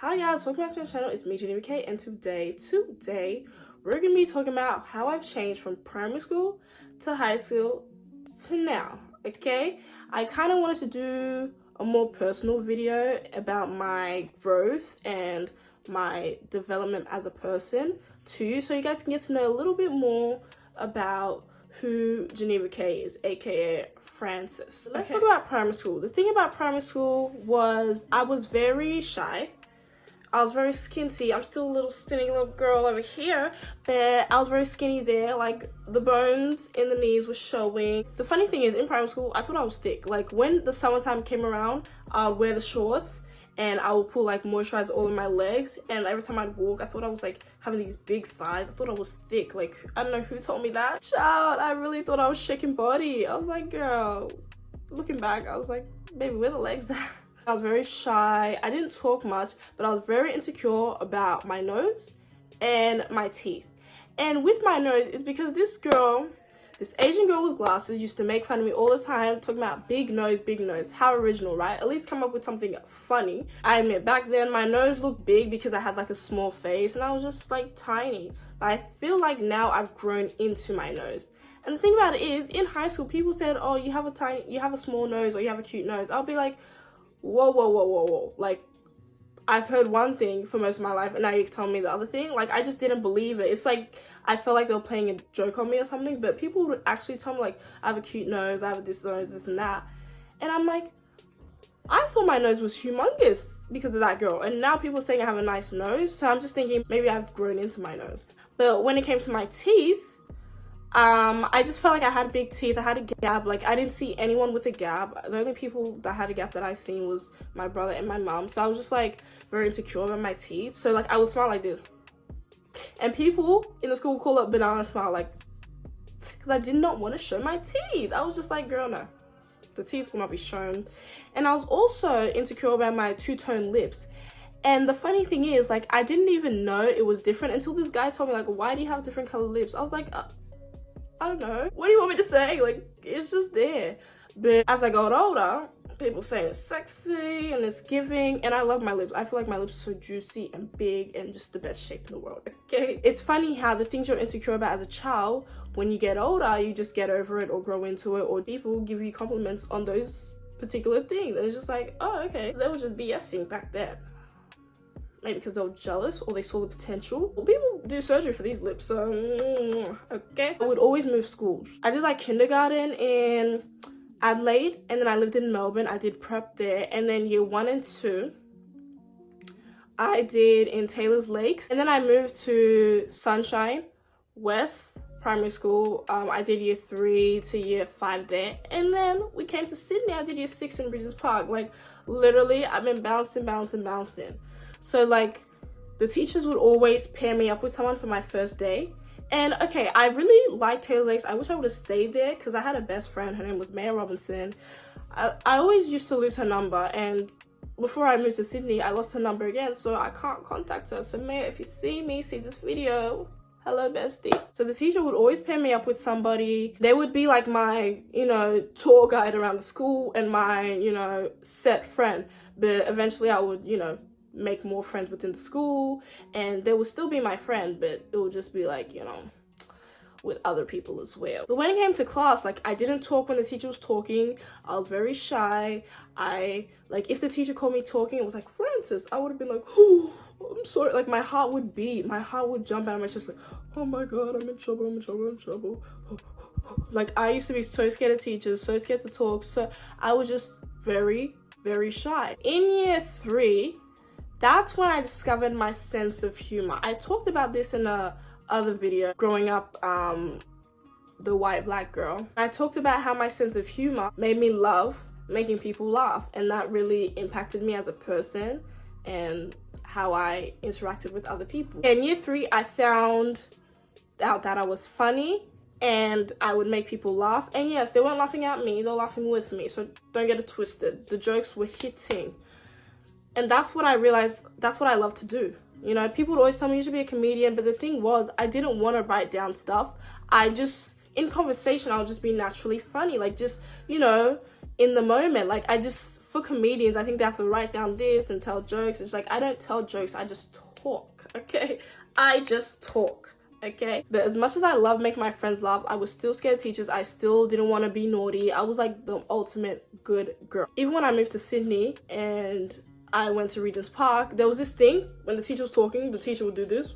Hi guys, welcome back to my channel. It's me, Geneva K, and today we're gonna be talking about how I've changed from primary school to high school to now. Okay, I kind of wanted to do a more personal video about my growth and my development as a person too, so you guys can get to know a little bit more about who Geneva K is, aka Francis. Let's talk about primary school. The thing about primary school was I was very shy. I was very skinty. I'm still a little skinny little girl over here, but I was very skinny there. Like, the bones in the knees were showing. The funny thing is, in primary school, I thought I was thick. Like, when the summertime came around, I would wear the shorts and I would put like moisturizer all in my legs, and every time I'd walk, I thought I was like having these big thighs. I thought I was thick. Like, I don't know who told me that. Child, I really thought I was shaking body. I was like, girl, looking back, I was like, baby, where the legs at? I was very shy. I didn't talk much, but I was very insecure about my nose and my teeth. And with my nose, it's because this Asian girl with glasses used to make fun of me all the time, talking about big nose. How original, right? At least come up with something funny. I admit, back then my nose looked big because I had like a small face and I was just like tiny. But I feel like now I've grown into my nose. And the thing about it is, in high school, people said, oh, you have a small nose or you have a cute nose. I'll be like, whoa. Like, I've heard one thing for most of my life and now you tell me the other thing. Like, I just didn't believe it. It's like I felt like they were playing a joke on me or something, but people would actually tell me like, I have a cute nose, I have this nose, this and that. And I'm like, I thought my nose was humongous because of that girl, and now people are saying I have a nice nose, so I'm just thinking maybe I've grown into my nose. But when it came to my teeth, I just felt like I had big teeth. I had a gap. Like, I didn't see anyone with a gap. The only people that had a gap that I've seen was my brother and my mom. So I was just like very insecure about my teeth. So like I would smile like this, and people in the school would call it banana smile, like, because I did not want to show my teeth. I was just like, girl, no, the teeth will not be shown. And I was also insecure about my two-tone lips. And the funny thing is, like, I didn't even know it was different until this guy told me, like, why do you have different colored lips? I was like, I don't know. What do you want me to say? Like, it's just there. But as I got older, people saying it's sexy and it's giving, and I love my lips. I feel like my lips are so juicy and big and just the best shape in the world, okay? It's funny how the things you're insecure about as a child, when you get older, you just get over it or grow into it, or people give you compliments on those particular things. And it's just like, oh, okay. They were just BSing back then. Maybe because they were jealous or they saw the potential. Well, people do surgery for these lips, so okay. I would always move schools. I did like kindergarten in Adelaide, and then I lived in Melbourne. I did prep there, and then year 1 and 2 I did in Taylor's Lakes, and then I moved to Sunshine West Primary School. I did year 3 to year 5 there, and then we came to Sydney. I did year 6 in Bridges Park. Like, literally, I've been bouncing. So like, the teachers would always pair me up with someone for my first day. And okay, I really liked Taylor Lakes. I wish I would have stayed there because I had a best friend. Her name was Maya Robinson. I always used to lose her number, and before I moved to Sydney, I lost her number again, so I can't contact her. So Maya, if you see this video, hello bestie. So the teacher would always pair me up with somebody. They would be like my, tour guide around the school and my, set friend. But eventually I would, make more friends within the school, and they would still be my friend, but it would just be like, with other people as well. But when it came to class, like, I didn't talk when the teacher was talking. I was very shy. Like, if the teacher called me talking, it was like, Francis, I would have been like, oh, I'm sorry. Like, my heart would beat. My heart would jump out of my chest, like, oh my God, I'm in trouble. Like, I used to be so scared of teachers, so scared to talk. So I was just very, very shy. In year 3, that's when I discovered my sense of humor. I talked about this in a other video, growing up, the white black girl. I talked about how my sense of humor made me love making people laugh, and that really impacted me as a person and how I interacted with other people. In year 3, I found out that I was funny and I would make people laugh. And yes, they weren't laughing at me, they were laughing with me, so don't get it twisted. The jokes were hitting. And that's what I realized, that's what I love to do. People would always tell me you should be a comedian, but the thing was, I didn't want to write down stuff. In conversation, I would just be naturally funny, like, just, in the moment. Like, I just for comedians, I think they have to write down this and tell jokes. It's like, I don't tell jokes, I just talk, okay? I just talk. Okay, but as much as I love making my friends laugh, I was still scared of teachers. I still didn't want to be naughty. I was like the ultimate good girl. Even when I moved to Sydney and I went to Regent's Park, there was this thing when the teacher was talking, the teacher would do this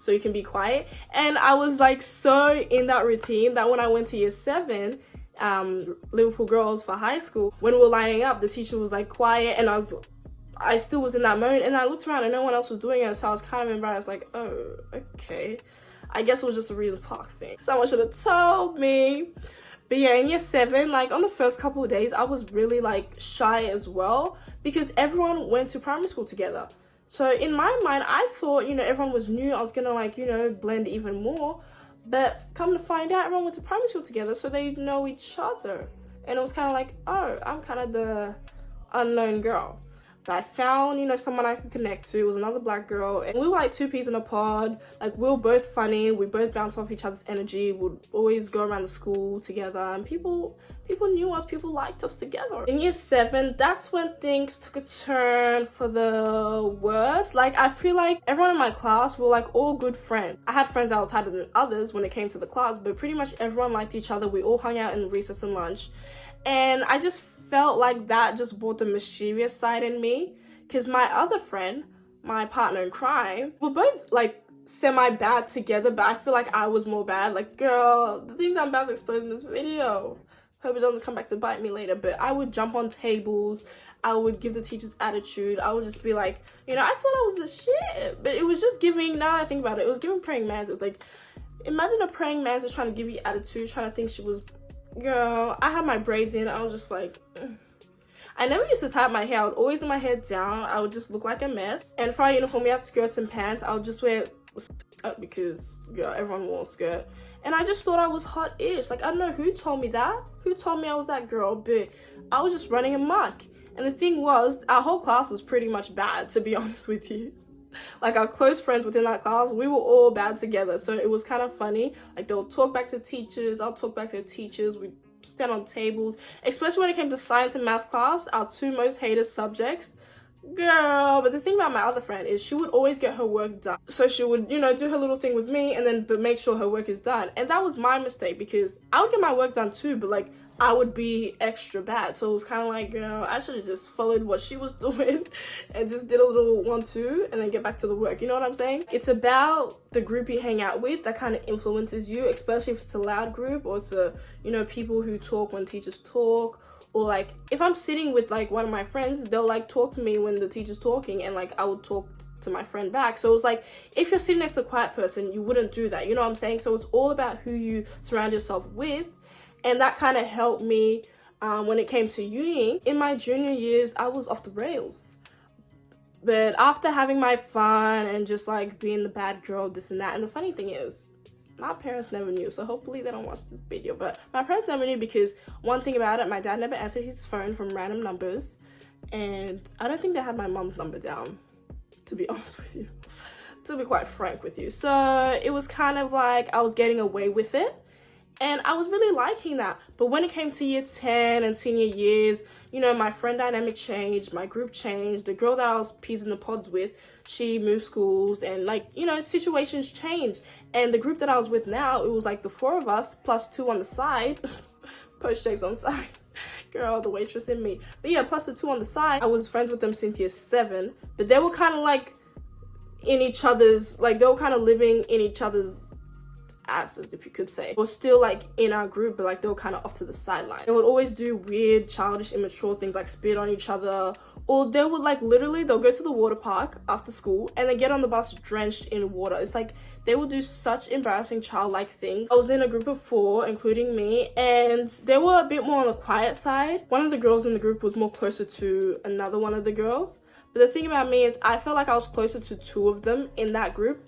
so you can be quiet. And I was like so in that routine that when I went to year 7, Liverpool girls for high school, when we were lining up, the teacher was like quiet, and I still was in that mode, and I looked around and no one else was doing it, so I was kind of embarrassed, like, oh, okay. I guess it was just a Regent's Park thing. Someone should have told me. But yeah, in year 7, like on the first couple of days, I was really like shy as well because everyone went to primary school together. So in my mind, I thought, you know, everyone was new. I was gonna like, you know, blend even more. But come to find out, everyone went to primary school together, so they know each other. And it was kind of like, oh, I'm kind of the unknown girl. But I found, you know, someone I could connect to. It was another black girl, and we were like 2 peas in a pod. Like, we were both funny, we both bounced off each other's energy, we'd always go around the school together, and people knew us, people liked us together. In year 7, that's when things took a turn for the worst. Like, I feel like everyone in my class were like all good friends. I had friends that were tighter than others when it came to the class, but pretty much everyone liked each other. We all hung out in recess and lunch, and I just felt like that just brought the mischievous side in me, because my other friend, my partner in crime, we're both like semi-bad together, but I feel like I was more bad. Like, girl, the things I'm about to expose in this video, hope it doesn't come back to bite me later, but I would jump on tables, I would give the teachers attitude, I would just be like, you know, I thought I was the shit, but it was just giving, now that I think about it, it was giving praying mantis. Like, imagine a praying mantis trying to give you attitude, trying to think she was, girl, I had my braids in, I was just like, ugh. I never used to tie up my hair. I would always let my hair down. I would just look like a mess. And for our uniform, we had skirts and pants. I would just wear a skirt because, girl, everyone wore a skirt. And I just thought I was hot-ish. Like, I don't know who told me that. Who told me I was that girl, but I was just running amok. And the thing was, our whole class was pretty much bad, to be honest with you. Like, our close friends within that class, we were all bad together. So it was kind of funny. Like, they'll talk back to teachers. I'll talk back to the teachers. We stand on tables, especially when it came to science and math class, our 2 most hated subjects, girl. But the thing about my other friend is she would always get her work done, so she would, you know, do her little thing with me and then but make sure her work is done. And that was my mistake, because I would get my work done too, but like I would be extra bad. So it was kind of like, girl, I should have just followed what she was doing and just did a little 1-2 and then get back to the work. You know what I'm saying? It's about the group you hang out with that kind of influences you, especially if it's a loud group, or it's a, you know, people who talk when teachers talk. Or like if I'm sitting with like one of my friends, they'll like talk to me when the teacher's talking, and like I would talk to my friend back. So it was like, if you're sitting next to a quiet person, you wouldn't do that. You know what I'm saying? So it's all about who you surround yourself with. And that kind of helped me when it came to uni. In my junior years, I was off the rails. But after having my fun and just like being the bad girl, this and that, and the funny thing is, my parents never knew, so hopefully they don't watch this video, but my parents never knew, because one thing about it, my dad never answered his phone from random numbers, and I don't think they had my mom's number down, to be honest with you, to be quite frank with you. So it was kind of like I was getting away with it, and I was really liking that. But when it came to year 10 and senior years, you know, my friend dynamic changed, my group changed, the girl that I was peas in the pods with, she moved schools, and like, you know, situations changed. And the group that I was with now, it was like the 4 of us plus 2 on the side, post jokes on the side, girl, the waitress in me. But yeah, plus the 2 on the side. I was friends with them since year 7, but they were kind of like in each other's, like they were kind of living in each other's asses, if you could say. They were still like in our group, but like they were kind of off to the sideline. They would always do weird, childish, immature things, like spit on each other, or they would like literally, they'll go to the water park after school and then get on the bus drenched in water. It's like they would do such embarrassing childlike things. I was in a group of 4, including me, and they were a bit more on the quiet side. One of the girls in the group was more closer to another one of the girls, but the thing about me is I felt like I was closer to 2 of them in that group.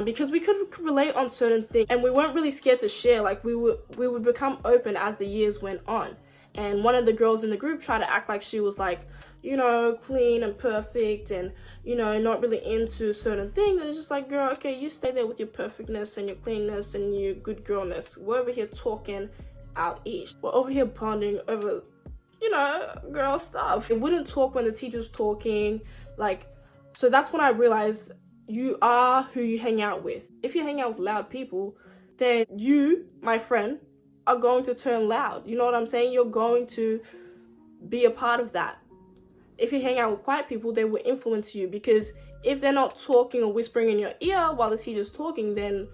Because we could relate on certain things, and we weren't really scared to share. Like we would become open as the years went on. And one of the girls in the group tried to act like she was like, you know, clean and perfect, and you know, not really into certain things. And it's just like, girl, okay, you stay there with your perfectness and your cleanness and your good girlness. We're over here talking our ish. We're over here bonding over girl stuff. I wouldn't talk when the teacher's talking, like, so that's when I realized you are who you hang out with. If you hang out with loud people, then you, my friend, are going to turn loud. You know what I'm saying? You're going to be a part of that. If you hang out with quiet people, they will influence you, because if they're not talking or whispering in your ear while the teacher's talking, then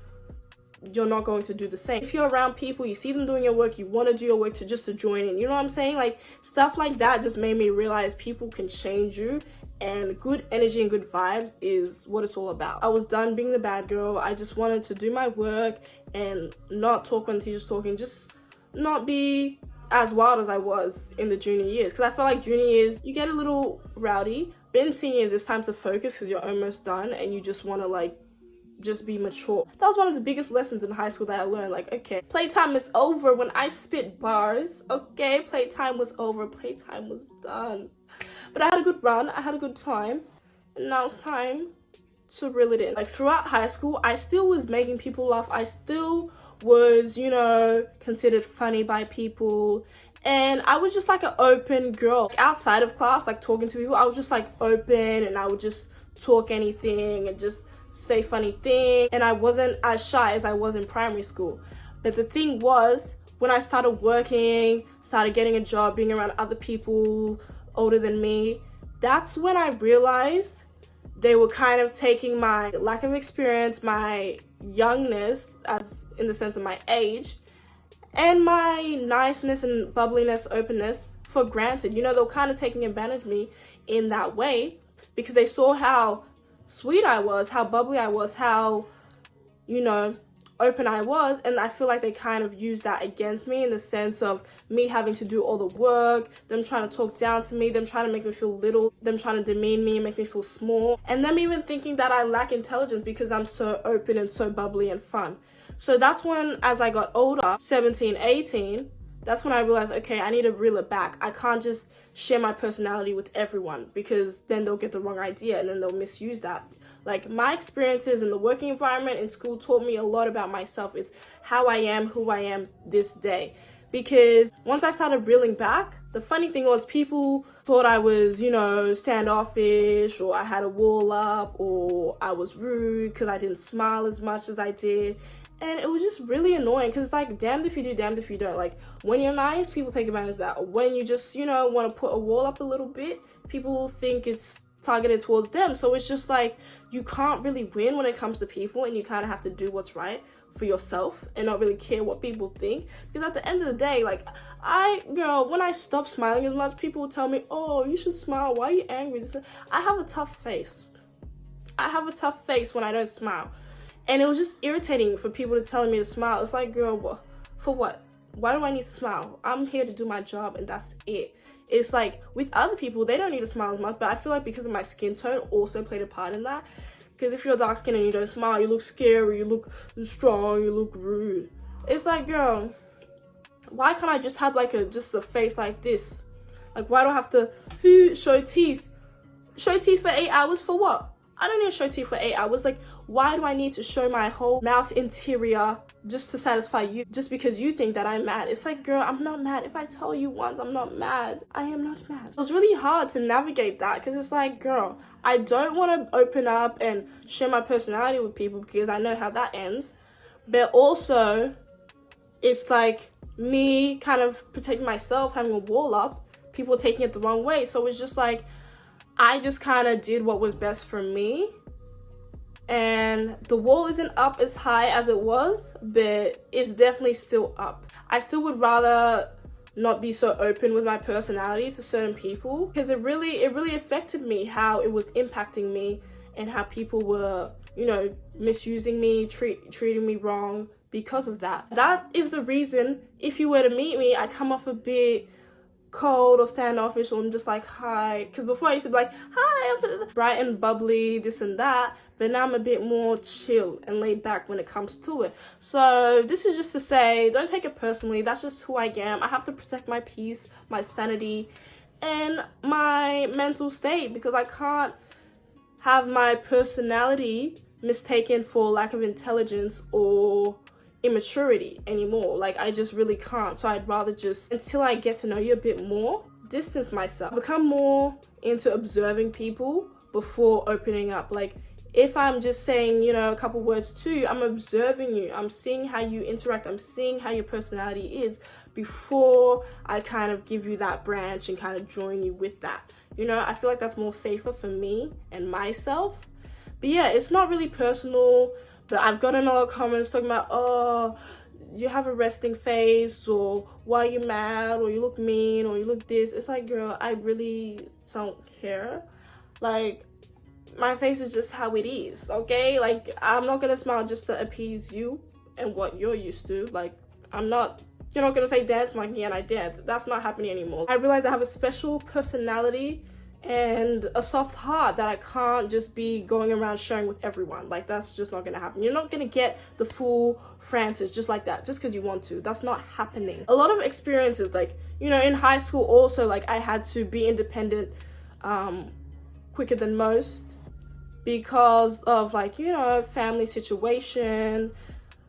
you're not going to do the same. If you're around people, you see them doing your work, you want to do your work to join in. You know what I'm saying? Like, stuff like that just made me realize people can change you, and good energy and good vibes is what it's all about. I was done being the bad girl. I just wanted to do my work and not talk when the teacher's talking, just not be as wild as I was in the junior years, because I feel like junior years you get a little rowdy, but in senior years it's time to focus because you're almost done and you just want to like just be mature. That was one of the biggest lessons in high school that I learned. Like, okay, playtime is over when I spit bars. Okay, playtime was over, playtime was done. But I had a good run, I had a good time, and now it's time to reel it in. Like, throughout high school, I still was making people laugh. I still was, considered funny by people, and I was just like an open girl. Outside of class, like talking to people, I was just like open, and I would just talk anything and just say funny things, and I wasn't as shy as I was in primary school. But the thing was, when I started working, started getting a job, being around other people older than me, that's when I realized they were kind of taking my lack of experience, my youngness, as in the sense of my age, and my niceness and bubbliness, openness for granted. They were kind of taking advantage of me in that way, because they saw how sweet I was, how bubbly I was, how, open I was, and I feel like they kind of used that against me, in the sense of me having to do all the work, them trying to talk down to me, them trying to make me feel little, them trying to demean me and make me feel small, and them even thinking that I lack intelligence because I'm so open and so bubbly and fun. So that's when, as I got older, 17, 18, that's when I realized, okay, I need to reel it back. I can't just share my personality with everyone, because then they'll get the wrong idea and then they'll misuse that. Like, my experiences in the working environment in school taught me a lot about myself. It's how I am, who I am this day. Because once I started reeling back, the funny thing was people thought I was, standoffish, or I had a wall up, or I was rude because I didn't smile as much as I did. And it was just really annoying, because it's like, damned if you do, damned if you don't. Like, when you're nice, people take advantage of that. When you just, want to put a wall up a little bit, people think it's targeted towards them. So it's just like, you can't really win when it comes to people, and you kind of have to do what's right for yourself and not really care what people think. Because at the end of the day, like, when I stop smiling as much, people will tell me, oh, you should smile, why are you angry? I have a tough face. I have a tough face when I don't smile. And it was just irritating for people to telling me to smile. It's like, girl, for what? Why do I need to smile? I'm here to do my job, and that's it. It's like, with other people, they don't need to smile as much, but I feel like because of my skin tone also played a part in that. Because if you're dark skinned and you don't smile, you look scary, you look strong, you look rude. It's like, girl, why can't I just have like just a face like this? Like, why do I have to show teeth? Show teeth for 8 hours for what? I don't need to show teeth for 8 hours. Like, why do I need to show my whole mouth interior just to satisfy you, just because you think that I'm mad? It's like, girl, I'm not mad. If I tell you once I'm not mad, I am not mad. It was really hard to navigate that, because it's like, girl, I don't want to open up and share my personality with people, because I know how that ends. But also, it's like me kind of protecting myself, having a wall up, people taking it the wrong way. So it's just like, I just kind of did what was best for me, and the wall isn't up as high as it was, but it's definitely still up. I still would rather not be so open with my personality to certain people, because it really affected me, how it was impacting me, and how people were, misusing me, treating me wrong because of that. That is the reason, if you were to meet me, I come off a bit cold or standoffish, or I'm just like, hi, because before I used to be like, hi, I'm bright and bubbly, this and that, but now I'm a bit more chill and laid back when it comes to it. So this is just to say, don't take it personally. That's just who I am. I have to protect my peace, my sanity, and my mental state, because I can't have my personality mistaken for lack of intelligence or immaturity anymore. Like, I just really can't. So I'd rather just, until I get to know you a bit more, distance myself, become more into observing people before opening up. Like, if I'm just saying, you know, a couple words to you, I'm observing you, I'm seeing how you interact, I'm seeing how your personality is before I kind of give you that branch and kind of join you with that. You know, I feel like that's more safer for me and myself. But yeah, it's not really personal, but I've gotten a lot of comments talking about, oh, you have a resting face, or why are you mad, or you look mean, or you look this. It's like, girl, I really don't care. Like, my face is just how it is, okay? Like, I'm not gonna smile just to appease you and what you're used to. Like, you're not gonna say dance monkey and I dance. That's not happening anymore. I realize I have a special personality and a soft heart that I can't just be going around sharing with everyone. Like, that's just not gonna happen. You're not gonna get the full Francis just like that, just because you want to. That's not happening. A lot of experiences, like, you know, in high school also, like, I had to be independent quicker than most, because of, like, you know, family situation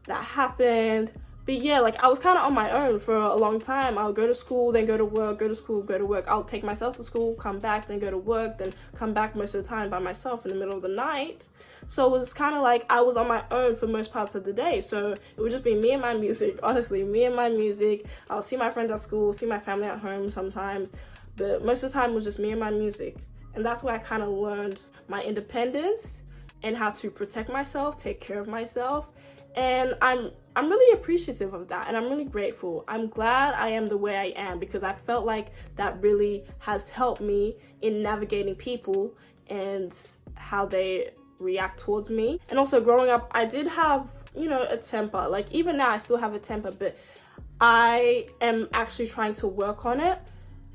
that happened. But yeah, like, I was kind of on my own for a long time. I'll go to school, then go to work, go to school, go to work. I'll take myself to school, come back, then go to work, then come back most of the time by myself in the middle of the night. So it was kind of like I was on my own for most parts of the day. So it would just be me and my music, honestly, me and my music. I'll see my friends at school, see my family at home sometimes, but most of the time it was just me and my music. And that's where I kind of learned my independence and how to protect myself, take care of myself. And I'm really appreciative of that, and I'm really grateful. I'm glad I am the way I am, because I felt like that really has helped me in navigating people and how they react towards me. And also, growing up, I did have, you know, a temper. Like, even now I still have a temper, but I am actually trying to work on it,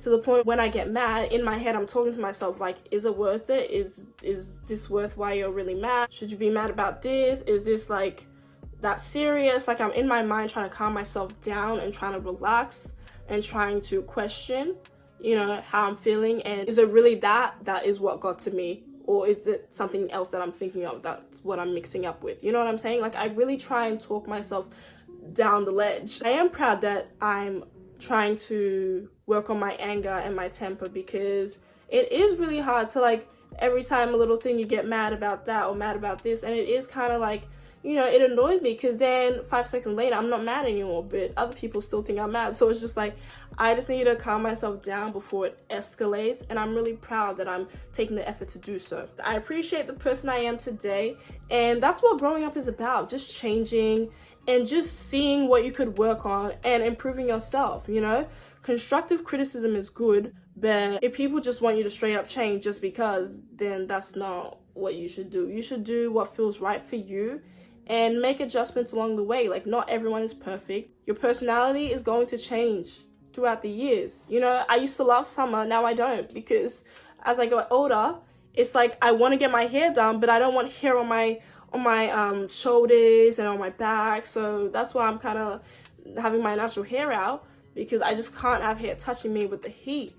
to the point when I get mad, in my head I'm talking to myself like, is it worth it? Is this worth why you're really mad? Should you be mad about this? Is this like that serious? Like, I'm in my mind trying to calm myself down and trying to relax and trying to question, you know, how I'm feeling, and is it really that is what got to me, or is it something else that I'm thinking of that's what I'm mixing up with? You know what I'm saying? Like, I really try and talk myself down the ledge. I am proud that I'm trying to work on my anger and my temper, because it is really hard to, like, every time a little thing you get mad about that or mad about this, and it is kind of like, you know, it annoys me, because then 5 seconds later I'm not mad anymore, but other people still think I'm mad. So it's just like, I just need to calm myself down before it escalates, and I'm really proud that I'm taking the effort to do so. I appreciate the person I am today, and that's what growing up is about, just changing and just seeing what you could work on and improving yourself, you know? Constructive criticism is good, but if people just want you to straight up change just because, then that's not what you should do. You should do what feels right for you and make adjustments along the way. Like, not everyone is perfect. Your personality is going to change throughout the years. You know, I used to love summer, now I don't, because as I got older, it's like I want to get my hair done, but I don't want hair on my shoulders and on my back. So that's why I'm kind of having my natural hair out, because I just can't have hair touching me with the heat.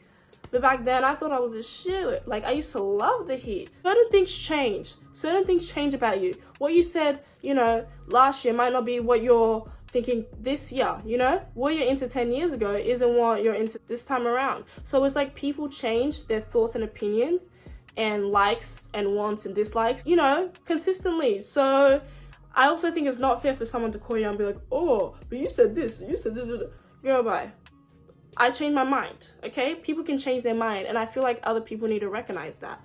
But back then I thought I was a shit. Like, I used to love the heat. Certain things change. Certain things change about you. What you said, you know, last year might not be what you're thinking this year, you know? What you're into 10 years ago isn't what you're into this time around. So it's like people change their thoughts and opinions and likes and wants and dislikes, you know, consistently. So I also think it's not fair for someone to call you and be like, oh, but you said this, you said this. Girl, bye. I changed my mind, okay? People can change their mind, and I feel like other people need to recognize that.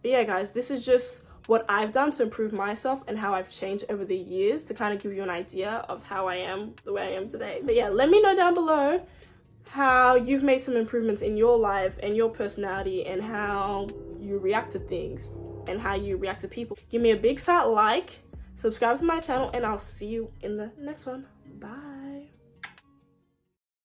But yeah, guys, this is just what I've done to improve myself and how I've changed over the years, to kind of give you an idea of how I am the way I am today. But yeah, let me know down below how you've made some improvements in your life and your personality, and how you react to things and how you react to people. Give me a big fat like, subscribe to my channel, and I'll see you in the next one. Bye.